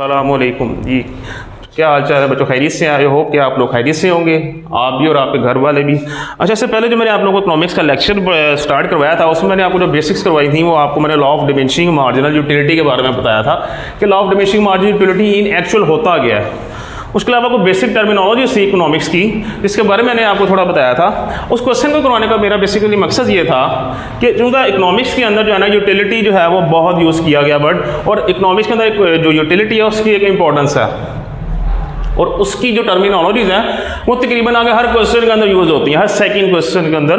अस्सलामुअलैकुम जी, क्या हाल चाल है बच्चों? खैरियत से आए हो? क्या आप लोग खैरियत से होंगे, आप भी और आपके घर वाले भी? अच्छा, इससे पहले जो मैंने आप लोगों को इकोनॉमिक्स का लेक्चर स्टार्ट करवाया था, उसमें मैंने आपको जो बेसिक्स करवाई थी वो आपको मैंने law of diminishing marginal utility के बारे में बताया था कि law of diminishing marginal utility in actual होता गया है। उसके अलावा कोई बेसिक टर्मिनोलॉजी थी इकोनॉमिक्स की जिसके बारे में मैंने आपको थोड़ा बताया था। उस क्वेश्चन को करवाने का मेरा बेसिकली मकसद ये था कि चूँकि इकोनॉमिक्स के अंदर जो है ना यूटिलिटी जो है वो बहुत यूज़ किया गया वर्ड, और इकोनॉमिक्स के अंदर जो यूटिलिटी है उसकी एक इंपॉर्टेंस है और उसकी जो टर्मिनोलॉजीज़ हैं वो तकरीबन आगे हर क्वेश्चन के अंदर यूज़ होती हैं, हर सेकंड क्वेश्चन के अंदर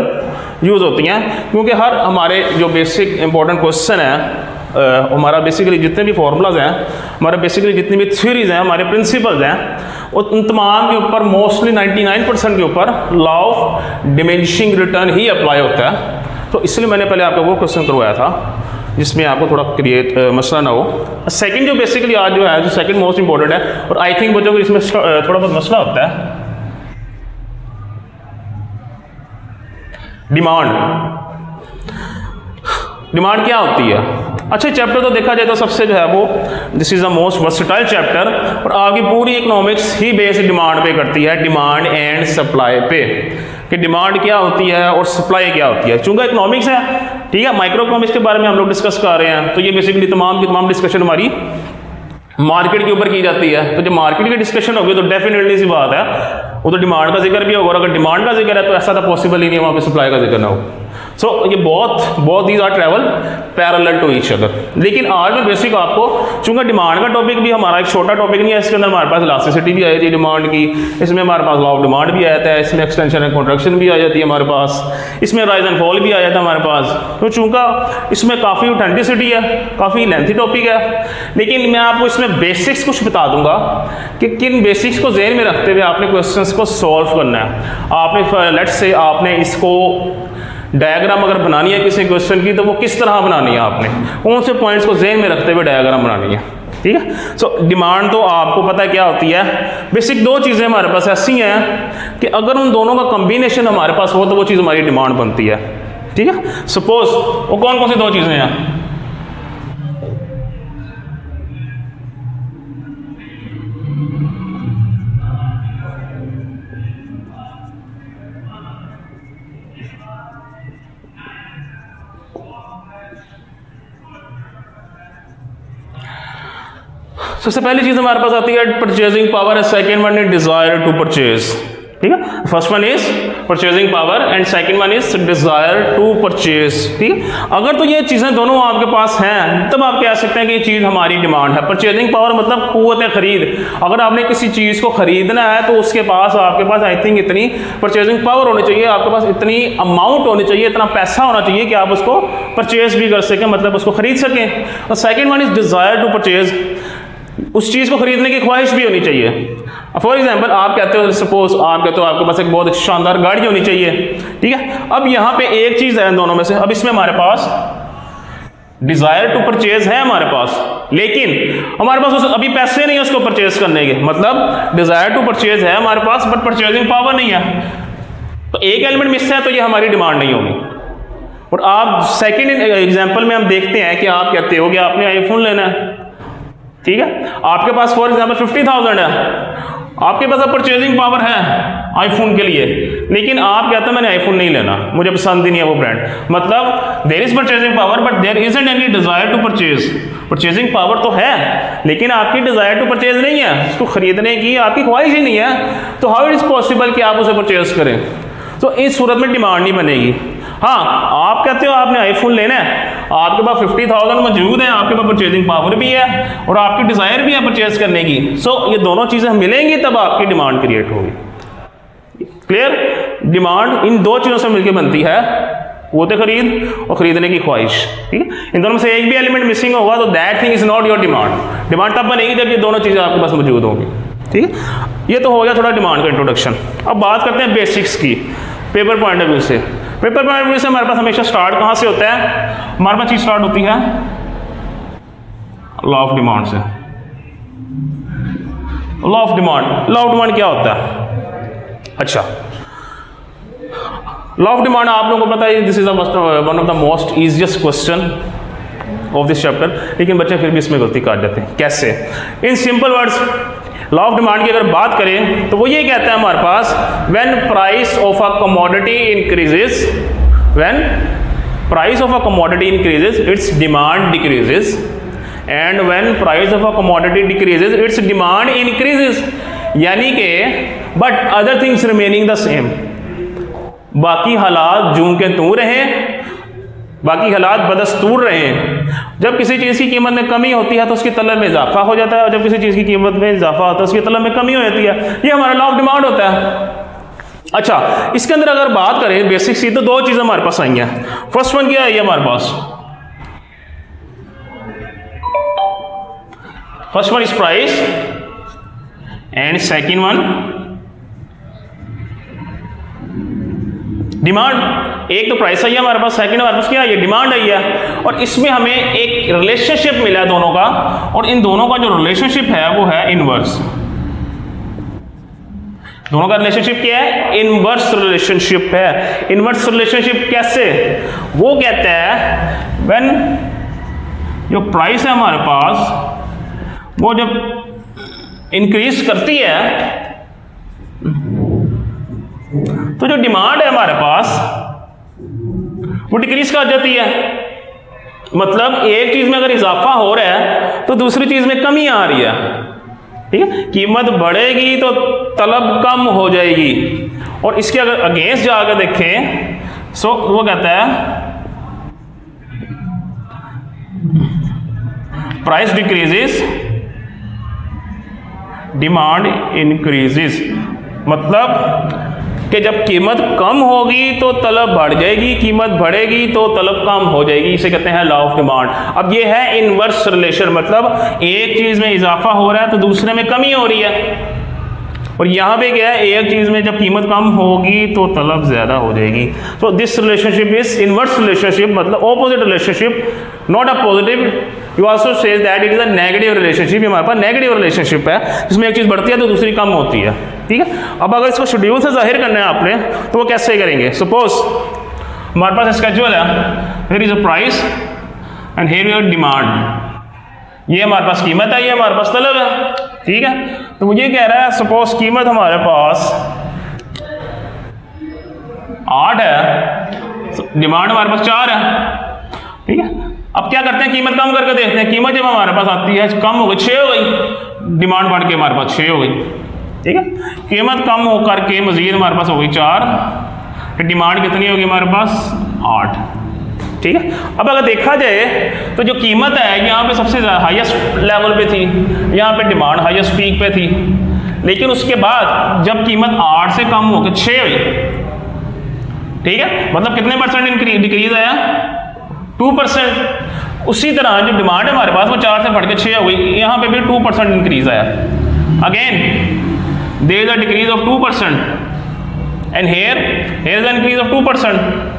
यूज़ होती हैं, क्योंकि हर हमारे जो बेसिक इंपॉर्टेंट क्वेश्चन है, हमारा बेसिकली जितने भी फार्मूलाज हैं, हमारे बेसिकली जितनी भी थ्योरीज हैं, हमारे प्रिंसिपल्स हैं, उन तमाम के ऊपर मोस्टली 99% के ऊपर law of diminishing return he apply होता है। तो इसलिए मैंने पहले आपको वो क्वेश्चन करवाया था जिसमें आपको थोड़ा क्रिएट मसला ना हो। सेकंड जो बेसिकली आज जो है, जो सेकंड मोस्ट इंपॉर्टेंट है, और आई थिंक बच्चों को इसमें थोड़ा बहुत मसला होता है, डिमांड क्या होती है। अच्छा, चैप्टर तो देखा जाए तो सबसे जो है वो this is the most versatile chapter, और आपकी पूरी इकोनॉमिक्स ही बेस डिमांड पे करती है, डिमांड एंड सप्लाई पे, कि डिमांड क्या होती है और सप्लाई क्या होती है। चूँकि इकोनॉमिक्स है, ठीक है, माइक्रो इकोनॉमिक्स के बारे में हम लोग डिस्कस कर रहे हैं, तो ये बेसिकली तमाम की तमाम डिस्कशन हमारी मार्केट के ऊपर की जाती है। तो जब मार्केट की डिस्कशन होगी तो डेफिनेटली सी बात है वो तो डिमांड का जिक्र भी होगा, और अगर डिमांड का जिक्र है तो ऐसा तो पॉसिबल ही नहीं है वहाँ पे सप्लाई का जिक्र ना हो। सो ये बहुत these are travel parallel to each other. लेकिन आज मैं बेसिक आपको, चूंकि डिमांड का टॉपिक भी हमारा एक छोटा टॉपिक नहीं है, इसके अंदर हमारे पास इलास्टिसिटी भी आ जाती है डिमांड की, इसमें हमारे पास लॉ ऑफ डिमांड भी आ जाता है, इसमें एक्सटेंशन एंड कॉन्ट्रैक्शन भी आ जाती है हमारे पास, इसमें राइज एंड फॉल भी आ जाता है हमारे पास। तो चूंकि इसमें काफ़ी ऑथेंटिसिटी है, काफ़ी लेंथी टॉपिक है, लेकिन मैं आपको इसमें बेसिक्स कुछ बता दूंगा कि किन बेसिक्स को ज़हन में रखते हुए आपने क्वेश्चंस को सॉल्व करना है। आपने लेट्स से आपने इसको डायग्राम अगर बनानी है किसी क्वेश्चन की, तो वो किस तरह बनानी है, आपने कौन से पॉइंट्स को ज़हन में रखते हुए डायग्राम बनानी है, ठीक है। सो डिमांड तो आपको पता है क्या होती है। बेसिक दो चीज़ें हमारे पास ऐसी हैं कि अगर उन दोनों का कॉम्बिनेशन हमारे पास हो तो वो चीज़ हमारी डिमांड बनती है, ठीक है। सपोज वो कौन कौन सी दो चीज़ें हैं? सबसे पहली चीज हमारे पास आती है purchasing power, and second one is desire to purchase, ठीक है। First one is purchasing power and second one is desire to purchase, ठीक है। अगर तो ये चीजें दोनों आपके पास हैं तब आप कह सकते हैं कि ये चीज हमारी डिमांड है। परचेजिंग पावर मतलब कुव्वत खरीद, अगर आपने किसी चीज को खरीदना है तो उसके पास आपके पास आई थिंक इतनी परचेजिंग पावर होनी चाहिए, आपके पास इतनी अमाउंट होनी चाहिए, इतना पैसा होना चाहिए कि आप उसको परचेज भी कर सकें, मतलब उसको खरीद सकें। और second one is desire to purchase, उस चीज़ को खरीदने की ख्वाहिश भी होनी चाहिए। फॉर एग्जाम्पल आप कहते हो, सपोज आप कहते हो आपके पास एक बहुत शानदार गाड़ी होनी चाहिए, ठीक है। अब यहाँ पे एक चीज़ है इन दोनों में से, अब इसमें हमारे पास डिजायर टू परचेज है हमारे पास, लेकिन हमारे पास अभी पैसे नहीं है उसको परचेज करने के, मतलब डिजायर टू परचेज है हमारे पास बट परचेजिंग पावर नहीं है, तो एक एलिमेंट मिस है, तो ये हमारी डिमांड नहीं होगी। और आप सेकेंड एग्जाम्पल में हम देखते हैं कि आप कहते हो कि आपने आईफोन लेना है, ठीक है, आपके पास फॉर एग्जाम्पल 50,000 है, आपके पास अब परचेजिंग पावर है आईफोन के लिए, लेकिन आप कहते हैं मैंने आईफोन नहीं लेना, मुझे पसंद ही नहीं है वो ब्रांड, मतलब there is purchasing power but there isn't any desire to purchase. Purchasing power तो है लेकिन आपकी डिजायर टू परचेज नहीं है, उसको खरीदने की आपकी ख्वाहिश ही नहीं है, तो हाउ इट इज पॉसिबल कि आप उसे परचेज करें? तो इस सूरत में डिमांड नहीं बनेगी। हाँ, आप कहते हो आपने आईफोन लेना है, आपके पास 50,000 मौजूद है, आपके पास परचेजिंग पावर भी है और आपकी डिजायर भी है परचेज करने की, सो ये दोनों चीजें मिलेंगी तब आपकी डिमांड क्रिएट होगी। क्लियर? डिमांड इन दो चीजों से मिलकर बनती है, वो तो खरीद और खरीदने की ख्वाहिश, ठीक है। इन दोनों में से एक भी एलिमेंट मिसिंग होगा तो that thing is not your demand. Demand तब बनेगी जब ये दोनों चीजें आपके पास मौजूद होंगी, ठीक है। ये तो हो गया थोड़ा डिमांड का इंट्रोडक्शन। अब बात करते हैं बेसिक्स की, पेपर पॉइंट ऑफ व्यू से। पेपर पॉइंट ऑफ व्यू से हमारे पास हमेशा स्टार्ट कहाँ से होता है? हमारे पास चीज स्टार्ट होती है लॉ ऑफ डिमांड से। लॉ ऑफ डिमांड क्या होता है? अच्छा, लॉ ऑफ डिमांड आप लोगों को पता है, this is one of the most easiest question of this chapter, लेकिन बच्चे फिर भी इसमें गलती कर जाते हैं। कैसे? In simple words law of demand की अगर बात करें तो वो ये कहता है हमारे पास, when price of a commodity increases, when price of a commodity increases its demand decreases, and when price of a commodity decreases its demand increases. यानी कि but other things remaining the same, बाकी हालात जूं के तूं रहे, बाकी हालात बदस्तूर रहे हैं। जब किसी चीज़ की कीमत में कमी होती है तो उसकी तलब में इजाफा हो जाता है, और जब किसी चीज़ की कीमत में इजाफा होता है उसकी तलब में कमी हो जाती है। ये हमारा लॉ ऑफ डिमांड होता है। अच्छा, इसके अंदर अगर बात करें बेसिक सी, तो दो चीज़ें हमारे पास आई हैं। फर्स्ट वन क्या है हमारे पास? First one is price and second one demand. एक तो प्राइस आई है हमारे पास, सेकंड हमारे पास क्या है? ये डिमांड आई है। और इसमें हमें एक रिलेशनशिप मिला है दोनों का, और इन दोनों का जो रिलेशनशिप है वो है इनवर्स। दोनों का रिलेशनशिप क्या है? इनवर्स रिलेशनशिप है। इनवर्स रिलेशनशिप कैसे? वो कहता है व्हेन जो प्राइस है हमारे पास वो जब इंक्रीज करती है तो जो डिमांड है हमारे पास वो डिक्रीज कर जाती है। मतलब एक चीज में अगर इजाफा हो रहा है तो दूसरी चीज में कमी आ रही है। ठीक है, कीमत बढ़ेगी तो तलब कम हो जाएगी। और इसके अगर अगेंस्ट जाकर देखें सो वो कहता है प्राइस डिक्रीजेस डिमांड इंक्रीजेस। मतलब कि जब कीमत कम होगी तो तलब बढ़ जाएगी, कीमत बढ़ेगी तो तलब कम हो जाएगी। इसे कहते हैं लॉ ऑफ डिमांड। अब ये है इनवर्स रिलेशन, मतलब एक चीज में इजाफा हो रहा है तो दूसरे में कमी हो रही है। और यहाँ पे क्या है? एक चीज में जब कीमत कम होगी तो तलब ज्यादा हो जाएगी। तो this relationship is inverse relationship, मतलब opposite relationship, not a positive. You also says that it is a negative relationship. हमारे पास नेगेटिव रिलेशनशिप है जिसमें एक चीज बढ़ती है तो दूसरी कम होती है। ठीक है, अब अगर इसको शेड्यूल से जाहिर करना है आपने तो वो कैसे करेंगे? सपोज हमारे पास स्केड्यूल है, here is a price and here is demand. ये हमारे पास कीमत है, ये हमारे पास तलब है। ठीक है, तो मुझे कह रहा है सपोज कीमत हमारे पास 8 है, डिमांड हमारे पास 4 है। ठीक है, अब क्या करते हैं? कीमत कम करके देखते हैं। कीमत जब हमारे पास आती है कम हो गई, 6 हो गई, डिमांड बढ़ के हमारे पास 6 हो गई। ठीक है, कीमत कम हो करके मजीद हमारे पास हो गई 4, तो डिमांड कितनी होगी हमारे पास? 8। ठीक है, अब अगर देखा जाए तो जो कीमत है यहाँ पे सबसे हाईएस्ट लेवल पे थी, यहाँ पे डिमांड हाईएस्ट पीक पे थी। लेकिन उसके बाद जब कीमत 8 से कम होकर 6 हुई, ठीक है, मतलब कितने परसेंट डिक्रीज आया? 2%। उसी तरह जो डिमांड है हमारे पास वो 4 से बढ़ के 6 हो गई, यहाँ पे भी 2% इंक्रीज आया। Again there is a decrease of 2% and here is a increase of 2%।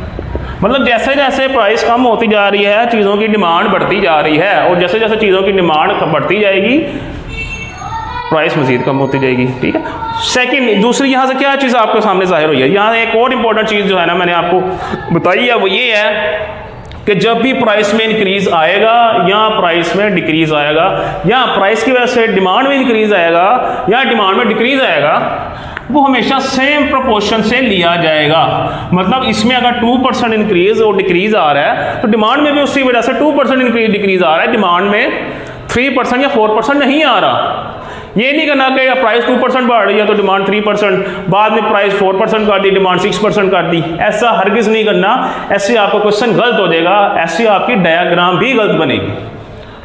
मतलब जैसे जैसे प्राइस कम होती जा रही है चीज़ों की डिमांड बढ़ती जा रही है, और जैसे जैसे चीज़ों की डिमांड बढ़ती जाएगी प्राइस मजीद कम होती जाएगी। ठीक है, सेकंड दूसरी यहाँ से क्या चीज़ आपके सामने जाहिर हुई है? यहाँ एक और इंपॉर्टेंट चीज़ जो है ना मैंने आपको बताई है वो ये है कि जब भी प्राइस में इंक्रीज आएगा या प्राइस में डिक्रीज आएगा, या प्राइस की वजह से डिमांड में इंक्रीज आएगा या डिमांड में डिक्रीज आएगा, वो हमेशा सेम प्रोपोर्शन से लिया जाएगा। मतलब इसमें अगर 2% इंक्रीज और डिक्रीज आ रहा है तो डिमांड में भी उसी वजह से 2% इंक्रीज डिक्रीज आ रहा है, डिमांड में 3% या 4% नहीं आ रहा। ये नहीं करना कि प्राइस 2% बढ़ रही है तो डिमांड 3%, बाद में प्राइस 4% कर दी, डिमांड 6% कर दी। ऐसा हरगिज नहीं करना, ऐसे आपका क्वेश्चन गलत हो जाएगा, ऐसे आपकी डायग्राम भी गलत बनेगी।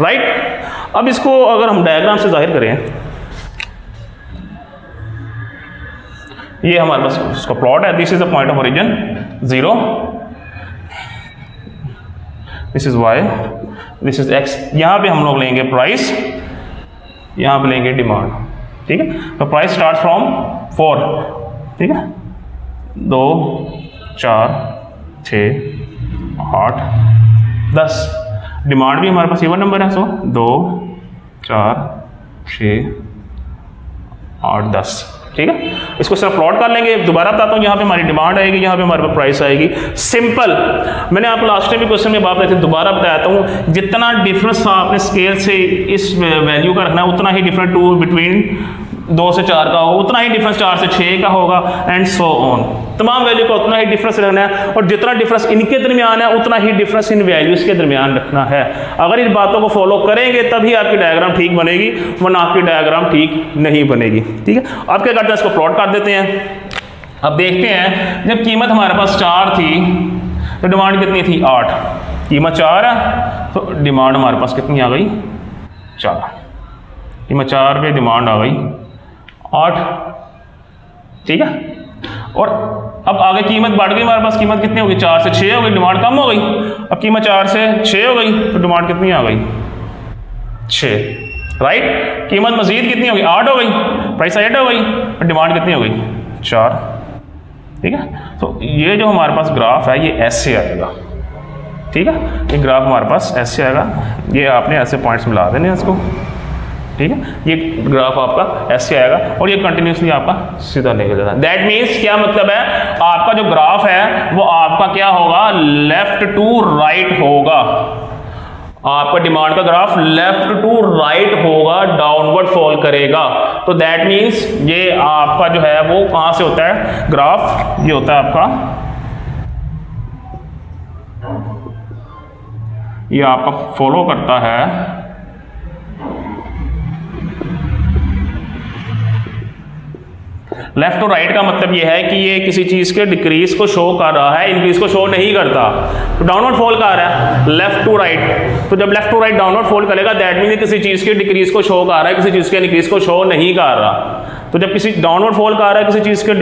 राइट, अब इसको अगर हम डायग्राम से जाहिर करें, ये हमारे पास इसका प्लॉट है। This is the point of origin 0, this is y, this is x। यहाँ पे हम लोग लेंगे प्राइस, यहाँ पे लेंगे डिमांड। ठीक है, तो प्राइस स्टार्ट फ्रॉम 4। ठीक है, 2, 4, 6, 8, 10। डिमांड भी हमारे पास इवन नंबर है, सो 2, 4, 6, 8, 10। ठीक है, इसको सिर्फ प्लॉट कर लेंगे। दोबारा बताता हूँ, यहाँ पे हमारी डिमांड आएगी, यहाँ पे हमारे पास प्राइस आएगी। सिंपल, मैंने आपको लास्ट टाइम भी क्वेश्चन में बात रही थी, दोबारा बताता हूँ, जितना डिफरेंस आपने स्केल से इस वैल्यू का रखना है उतना ही डिफरेंट टू बिटवीन 2 से 4 का होगा, उतना ही डिफरेंस 4 से 6 का होगा एंड सो ऑन। तमाम वैल्यू का उतना ही डिफरेंस रखना है और जितना डिफरेंस इनके दरमियान है उतना ही डिफरेंस इन वैल्यूज के दरमियान रखना है। अगर इन बातों को फॉलो करेंगे तभी आपकी डायग्राम ठीक बनेगी, वरना आपकी डायग्राम ठीक नहीं बनेगी। ठीक है, अब क्या करते हैं, इसको प्लॉट कर देते हैं। अब देखते हैं, जब कीमत हमारे पास 4 थी तो डिमांड कितनी थी 8, कीमत 4 है तो डिमांड हमारे पास कितनी आ गई 4, कीमत 4 पे डिमांड आ गई 8। ठीक है, और अब आगे कीमत बढ़ गई, हमारे पास कीमत कितनी हो गई 4 से 6 हो गई, डिमांड कम हो गई। अब कीमत 4 से 6 हो गई तो डिमांड कितनी आ गई 6, राइट। कीमत मजीद कितनी हो गई 8 हो गई, प्राइस 8 हो गई और डिमांड कितनी हो गई 4। ठीक है, तो ये जो हमारे पास ग्राफ है ये ऐसे आएगा। ठीक है, ये ग्राफ हमारे पास ऐसे आएगा, ये आपने ऐसे पॉइंट्स मिला देने इसको। ठीक है, ये ग्राफ आपका ऐसे आएगा और ये कंटिन्यूसली आपका सीधा निकल जाता है। दैट मीन्स क्या मतलब है, आपका जो ग्राफ है वो आपका क्या होगा, लेफ्ट टू राइट होगा। आपका डिमांड का ग्राफ लेफ्ट टू राइट होगा, डाउनवर्ड फॉल करेगा। तो दैट मीन्स ये आपका जो है वो कहां से होता है ग्राफ, ये होता है आपका, ये आपका फॉलो करता है लेफ्ट टू राइट का मतलब ये है कि ये किसी चीज के डिक्रीज को शो कर रहा है, इंक्रीज को शो नहीं करता। तो डाउनवर्ड फॉल कर रहा है लेफ्ट टू राइट, तो जब left to right downward fall करेगा दैट मीन किसी चीज के डिक्रीज को शो कर रहा है, किसी चीज के इंक्रीज को शो नहीं कर रहा। तो जब किसी डाउनवर्ड फॉल कर रहा है, किसी चीज के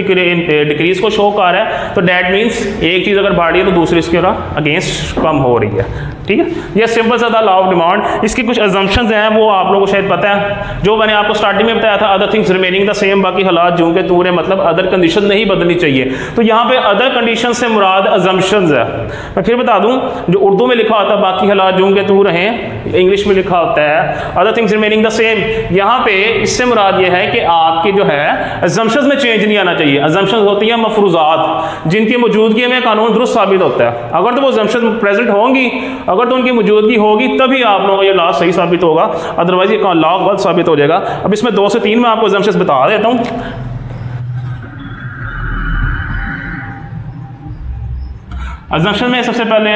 डिक्रीज को शो कर रहा है, तो दैट मीन्स एक चीज अगर बढ़ रही है तो दूसरी इसके अगेंस्ट कम हो रही है। ठीक है, ये सिंपल सा था लॉ ऑफ डिमांड। इसकी कुछ अजम्पशंस हैं वो आप लोगों को शायद पता है, जो मैंने आपको स्टार्टिंग में बताया था, other things remaining the same, बाकी हालात जो के तूरे, मतलब अदर कंडीशन नहीं बदलनी चाहिए। तो यहाँ पे अदर कंडीशन से मुराद अजम्पशंस है। मैं फिर बता दूं, जो उर्दू में लिखा होता है बाकी हालात जो के तू रहे, इंग्लिश में लिखा होता है other things remaining the same, यहाँ पे इससे मुराद ये है कि आपकी जो है अजम्पशंस में चेंज नहीं आना चाहिए। अजम्पशंस होती है मफरूजात, जिनकी मौजूदगी में कानून दुरुस्त साबित होता है। अगर तो वो अजम्पशंस प्रेजेंट होंगी, अगर तो उनकी मौजूदगी होगी तभी आप लोगों को ये लॉ सही साबित होगा, अदरवाइज ये लॉ गलत साबित हो जाएगा। अब इसमें 2 से 3 में आपको अजम्पशंस बता देता हूं। अजम्पशन में सबसे पहले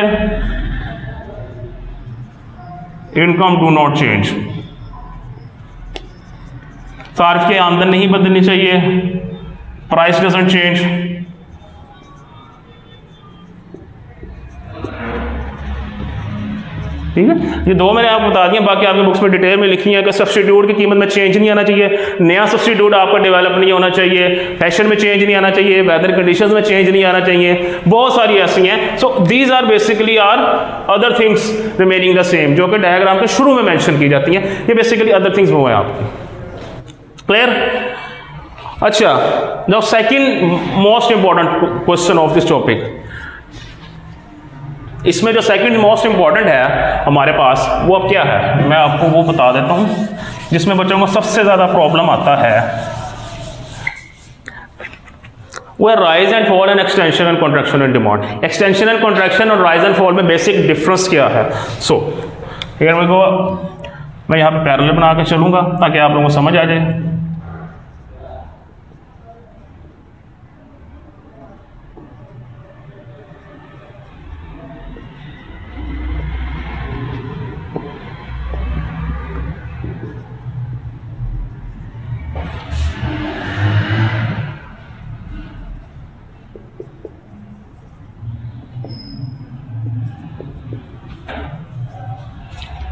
इनकम डू नॉट चेंज, सार्फ की आमदन नहीं बदलनी चाहिए, प्राइस डजंट चेंज, ठीक है। ये 2 मैंने आपको बता दिया, बाकी आपकी बुक्स में डिटेल में लिखी है कि सब्स्टिट्यूट की कीमत में चेंज नहीं आना चाहिए, नया सब्स्टिट्यूट आपका डेवलप नहीं होना चाहिए, फैशन में चेंज नहीं आना चाहिए, वेदर कंडीशंस में चेंज नहीं आना चाहिए, बहुत सारी ऐसी हैं। So these are basically are other things remaining the same, जो कि डायग्राम के शुरू में मेंशन की जाती हैं। ये बेसिकली अदर थिंग्स वो है आपकी, क्लियर। अच्छा, now second most important question of this topic, इसमें जो सेकंड मोस्ट इंपॉर्टेंट है हमारे पास वो अब क्या है, मैं आपको वो बता देता हूं, जिसमें बच्चों को सबसे ज्यादा प्रॉब्लम आता है, वो है rise and fall and extension and contraction and demand. Extension and contraction और राइज एंड फॉल में बेसिक डिफरेंस क्या है। सो मेरे को मैं यहाँ पे पैरेलल बना के चलूंगा ताकि आप लोगों को समझ आ जाए।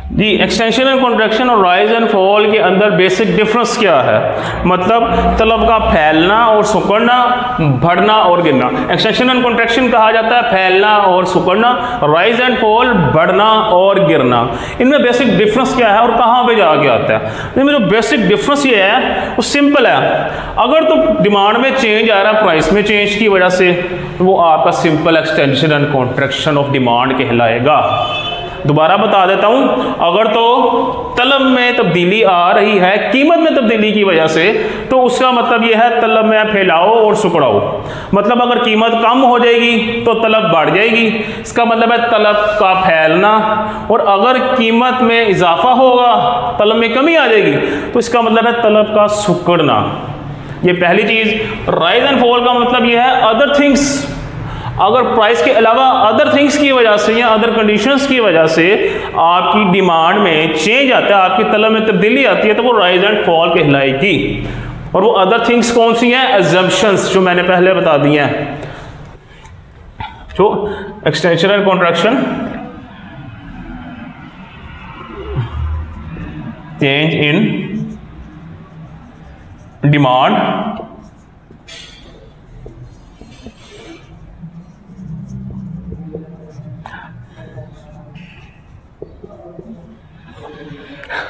जी, एक्सटेंशन एंड कॉन्ट्रैक्शन और राइज एंड फॉल के अंदर बेसिक डिफरेंस क्या है, मतलब तलब का फैलना और सिकुड़ना, बढ़ना और गिरना। एक्सटेंशन एंड कॉन्ट्रैक्शन कहा जाता है फैलना और सिकुड़ना, राइज एंड फॉल बढ़ना और गिरना। इनमें बेसिक डिफरेंस क्या है और कहाँ पे जाके आता है। इनमें जो बेसिक डिफरेंस ये है वो सिंपल है, अगर तो डिमांड में चेंज आ रहा है प्राइस में चेंज की वजह से, वो आपका simple extension and contraction of demand कहलाएगा। दोबारा बता देता हूं, अगर तो तलब में तब्दीली आ रही है कीमत में तब्दीली की वजह से, तो उसका मतलब यह है तलब में फैलाओ और सुकड़ाओ। मतलब अगर कीमत कम हो जाएगी तो तलब बढ़ जाएगी, इसका मतलब है तलब का फैलना। और अगर कीमत में इजाफा होगा, तलब में कमी आ जाएगी, तो इसका मतलब है तलब का सुकड़ना। ये पहली चीज। राइज एंड फॉल का मतलब यह है अदर थिंग्स, अगर प्राइस के अलावा अदर थिंग्स की वजह से या अदर कंडीशंस की वजह से आपकी डिमांड में चेंज आता है, आपकी तलब में तब्दीली आती है, तो वो राइज एंड फॉल कहलाएगी। और वो अदर थिंग्स कौन सी हैं? अजम्पशंस, जो मैंने पहले बता दी हैं, जो extension and contraction, change in demand,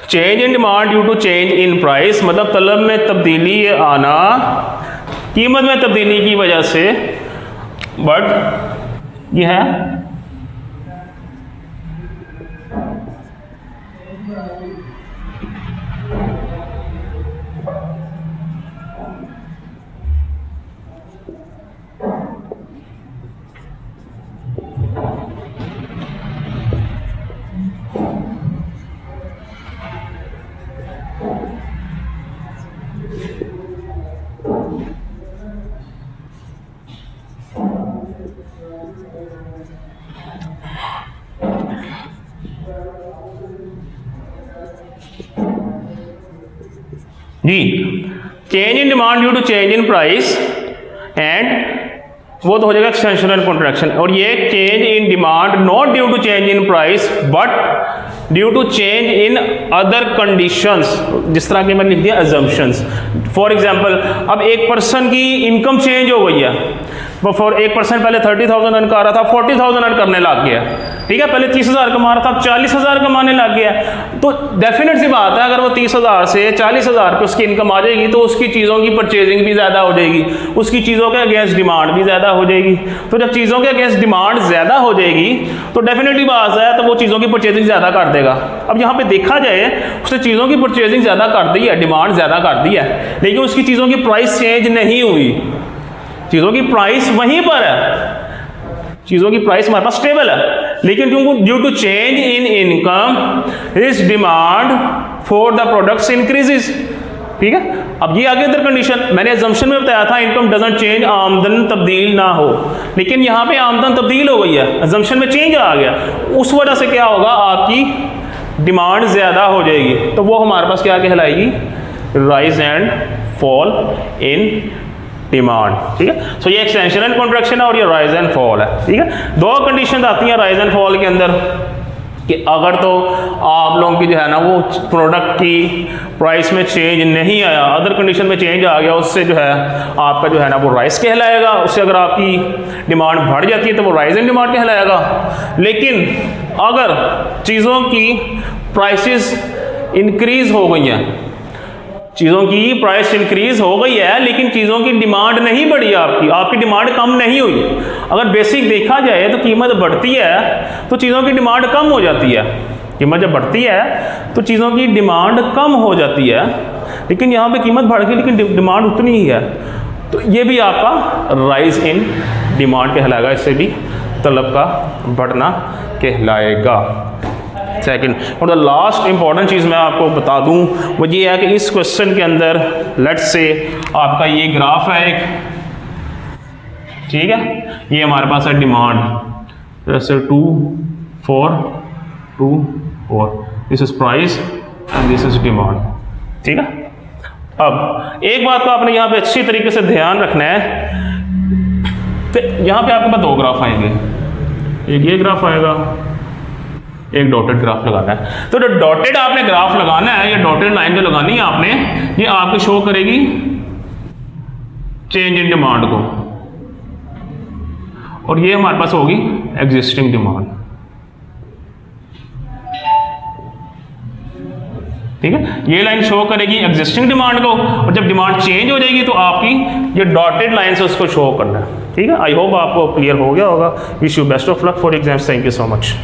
change in demand due to change in price, मतलब तलब में तब्दीली आना कीमत में तब्दीली की वजह से। बट यह है जी, change in demand due to change in price, and वो तो हो जाएगा एक्सटेंशन एंड कॉन्ट्रैक्शन। और ये change in demand not due to change in price but due to change in other conditions, जिस तरह के मैंने लिख दिया अजम्पशंस। फॉर एग्जांपल, अब एक पर्सन की इनकम चेंज हो गई है, फॉर एक पर्सन पहले 30,000 अर्न कर रहा था, 40,000 अर्न करने लग गया, ठीक है। पहले 30,000 कमा रहा था, 40,000 कमाने लग गया। तो डेफिनेट सी बात है, अगर वो 30,000 से 40,000 पे उसकी इनकम आ जाएगी, तो उसकी चीज़ों की परचेजिंग भी ज़्यादा हो जाएगी, उसकी चीज़ों के अगेंस्ट डिमांड भी ज़्यादा हो जाएगी। तो जब चीज़ों के अगेंस्ट डिमांड ज़्यादा हो जाएगी, तो डेफिनेटली बात है, तो वो चीज़ों की परचेजिंग ज़्यादा कर देगा। अब यहाँ पे देखा जाए, उसने चीज़ों की परचेजिंग ज़्यादा कर दी है, डिमांड ज़्यादा कर दी है, लेकिन उसकी चीज़ों की प्राइस चेंज नहीं हुई, चीज़ों की प्राइस वहीं पर है, चीज़ों की प्राइस हमारे पास स्टेबल है। लेकिन due to change in income his demand for the products increases, ठीक है। अब ये आगे इधर कंडीशन मैंने अजम्पशन में बताया था, इनकम डजंट चेंज, आमदन तब्दील ना हो, लेकिन यहाँ पे आमदन तब्दील हो गई है, अजम्पशन में चेंज आ गया, उस वजह से क्या होगा, आपकी डिमांड ज़्यादा हो जाएगी, तो वो हमारे पास क्या कहलाएगी, rise and fall in demand, ठीक है। सो ये एक्सटेंशन एंड कॉन्ट्रैक्शन है और ये राइज एंड फॉल है, ठीक है। दो कंडीशन आती हैं राइज एंड फॉल के अंदर, कि अगर तो आप लोगों की जो है ना वो प्रोडक्ट की प्राइस में चेंज नहीं आया, अदर कंडीशन में चेंज आ गया, उससे जो है आपका जो है ना वो राइज कहलाएगा। उससे अगर आपकी डिमांड बढ़ जाती है तो वो राइज इन डिमांड कहलाएगा। लेकिन अगर चीज़ों की प्राइसेस इंक्रीज हो गई हैं, चीज़ों की प्राइस इंक्रीज हो गई है, लेकिन चीज़ों की डिमांड नहीं बढ़ी, आपकी डिमांड कम नहीं हुई। अगर बेसिक देखा जाए तो कीमत बढ़ती है तो चीज़ों की डिमांड कम हो जाती है, कीमत जब बढ़ती है तो चीज़ों की डिमांड कम हो जाती है, लेकिन यहाँ पे कीमत बढ़ गई लेकिन डिमांड उतनी ही है, तो ये भी आपका राइज इन डिमांड कहलाएगा, इससे भी तलब का बढ़ना कहलाएगा। सेकंड और द लास्ट इंपॉर्टेंट चीज़ मैं आपको बता दूं वो ये है कि इस क्वेश्चन के अंदर लेट्स से आपका ये ग्राफ है एक, ठीक है, ये हमारे पास है डिमांड, जैसे 2 4 2 4, this is price and this is demand, ठीक है। अब एक बात को आपने यहाँ पे अच्छी तरीके से ध्यान रखना है, तो यहाँ पे आपके पास दो ग्राफ आएंगे, एक ये ग्राफ आएगा, एक डॉटेड ग्राफ लगाना है। तो जो डॉटेड आपने ग्राफ लगाना है, ये डॉटेड लाइन जो लगानी है आपने, ये आपको शो करेगी चेंज इन डिमांड को, और ये हमारे पास होगी एग्जिस्टिंग डिमांड, ठीक है। ये लाइन शो करेगी एग्जिस्टिंग डिमांड को, और जब डिमांड चेंज हो जाएगी तो आपकी ये डॉटेड लाइन से उसको शो करना है, ठीक है। आई होप आपको क्लियर हो गया होगा। Wish you best of luck for exams. Thank you so much.